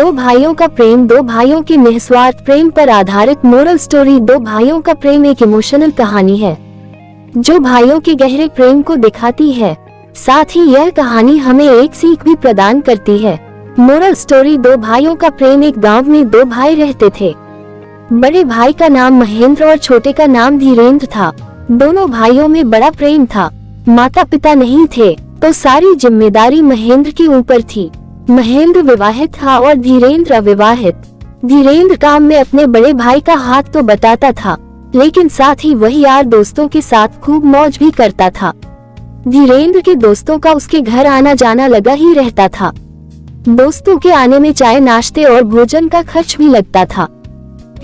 दो भाइयों का प्रेम। दो भाइयों के निस्वार्थ प्रेम पर आधारित मोरल स्टोरी। दो भाइयों का प्रेम एक इमोशनल कहानी है जो भाइयों के गहरे प्रेम को दिखाती है। साथ ही यह कहानी हमें एक सीख भी प्रदान करती है। Moral story. दो भाइयों का प्रेम। एक गांव में दो भाई रहते थे। बड़े भाई का नाम महेंद्र और छोटे का नाम धीरेन्द्र था। दोनों भाइयों में बड़ा प्रेम था। माता पिता नहीं थे तो सारी जिम्मेदारी महेंद्र के ऊपर थी। महेंद्र विवाहित था और धीरेन्द्र अविवाहित। धीरेन्द्र काम में अपने बड़े भाई का हाथ तो बटाता था, लेकिन साथ ही वही यार दोस्तों के साथ खूब मौज भी करता था। धीरेन्द्र के दोस्तों का उसके घर आना जाना लगा ही रहता था। दोस्तों के आने में चाय नाश्ते और भोजन का खर्च भी लगता था।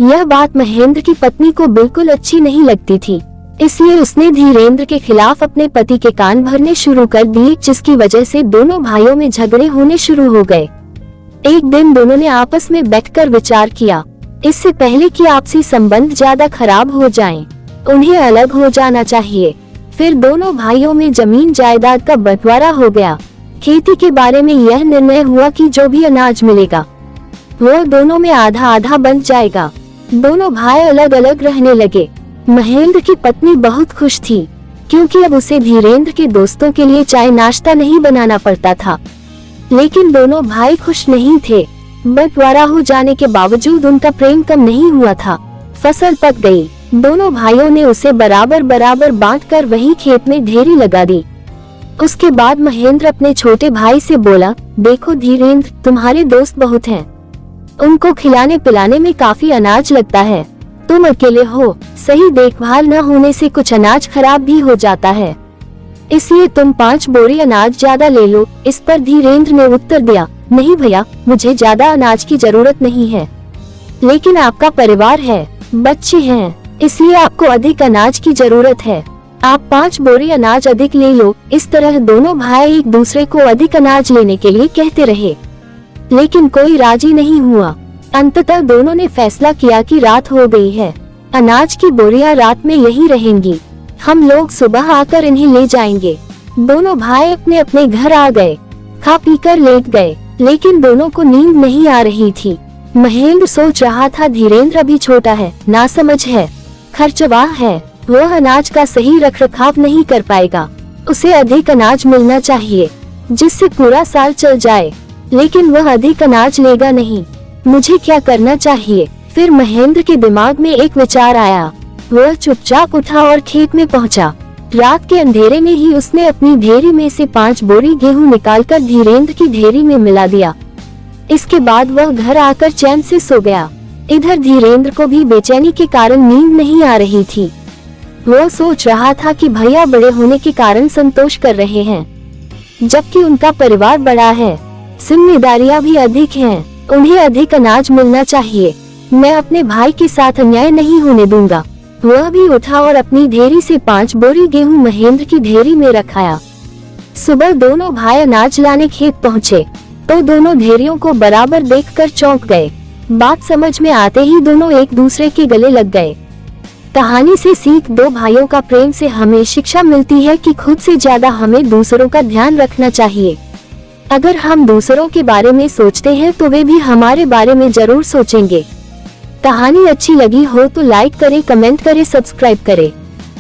यह बात महेंद्र की पत्नी को बिल्कुल अच्छी नहीं लगती थी, इसलिए उसने धीरेन्द्र के खिलाफ अपने पति के कान भरने शुरू कर दिए, जिसकी वजह से दोनों भाइयों में झगड़े होने शुरू हो गए। एक दिन दोनों ने आपस में बैठकर विचार किया, इससे पहले कि आपसी संबंध ज्यादा खराब हो जाएं, उन्हें अलग हो जाना चाहिए। फिर दोनों भाइयों में जमीन जायदाद का बंटवारा हो गया। खेती के बारे में यह निर्णय हुआ कि जो भी अनाज मिलेगा वह दोनों में आधा आधा बंट जाएगा। दोनों भाई अलग अलग रहने लगे। महेंद्र की पत्नी बहुत खुश थी, क्योंकि अब उसे धीरेन्द्र के दोस्तों के लिए चाय नाश्ता नहीं बनाना पड़ता था। लेकिन दोनों भाई खुश नहीं थे। बंटवारा हो जाने के बावजूद उनका प्रेम कम नहीं हुआ था। फसल पक गई। दोनों भाइयों ने उसे बराबर बराबर बांटकर वही खेत में ढेरी लगा दी। उसके बाद महेंद्र अपने छोटे भाई से बोला, देखो धीरेन्द्र, तुम्हारे दोस्त बहुत हैं। उनको खिलाने पिलाने में काफी अनाज लगता है। तुम अकेले हो, सही देखभाल न होने से कुछ अनाज खराब भी हो जाता है, इसलिए तुम 5 बोरी अनाज ज्यादा ले लो। इस पर धीरेन्द्र ने उत्तर दिया, नहीं भैया, मुझे ज्यादा अनाज की जरूरत नहीं है, लेकिन आपका परिवार है, बच्चे हैं, इसलिए आपको अधिक अनाज की जरूरत है। आप 5 बोरी अनाज अधिक ले लो। इस तरह दोनों भाई एक दूसरे को अधिक अनाज लेने के लिए कहते रहे, लेकिन कोई राजी नहीं हुआ। अंततः दोनों ने फैसला किया कि रात हो गई है, अनाज की बोरियां रात में यही रहेंगी, हम लोग सुबह आकर इन्हें ले जाएंगे। दोनों भाई अपने अपने घर आ गए, खा पीकर लेट गए, लेकिन दोनों को नींद नहीं आ रही थी। महेंद्र सोच रहा था, धीरेन्द्र अभी छोटा है, नासमझ है, खर्चवाह है, वह अनाज का सही रखरखाव नहीं कर पाएगा। उसे अधिक अनाज मिलना चाहिए जिससे पूरा साल चल जाए, लेकिन वह अधिक अनाज लेगा नहीं। मुझे क्या करना चाहिए? फिर महेंद्र के दिमाग में एक विचार आया। वह चुपचाप उठा और खेत में पहुंचा। रात के अंधेरे में ही उसने अपनी ढेरी में से 5 बोरी गेहूं निकालकर धीरेन्द्र की ढेरी में मिला दिया। इसके बाद वह घर आकर चैन से सो गया। इधर धीरेन्द्र को भी बेचैनी के कारण नींद नहीं आ रही थी। वह सोच रहा था कि भैया बड़े होने के कारण संतोष कर रहे हैं, जबकि उनका परिवार बड़ा है, जिम्मेदारियां भी अधिक हैं, उन्हें अधिक अनाज मिलना चाहिए। मैं अपने भाई के साथ अन्याय नहीं होने दूंगा। वह भी उठा और अपनी ढेरी से 5 बोरी गेहूं महेंद्र की ढेरी में रखाया। सुबह दोनों भाई अनाज लाने खेत पहुँचे तो दोनों ढेरियों को बराबर देखकर चौंक गए। बात समझ में आते ही दोनों एक दूसरे के गले लग गए। कहानी से सीख, दो भाइयों का प्रेम से हमें शिक्षा मिलती है कि खुद से ज्यादा हमें दूसरों का ध्यान रखना चाहिए। अगर हम दूसरों के बारे में सोचते हैं तो वे भी हमारे बारे में जरूर सोचेंगे। कहानी अच्छी लगी हो तो लाइक करें, कमेंट करें, सब्सक्राइब करें।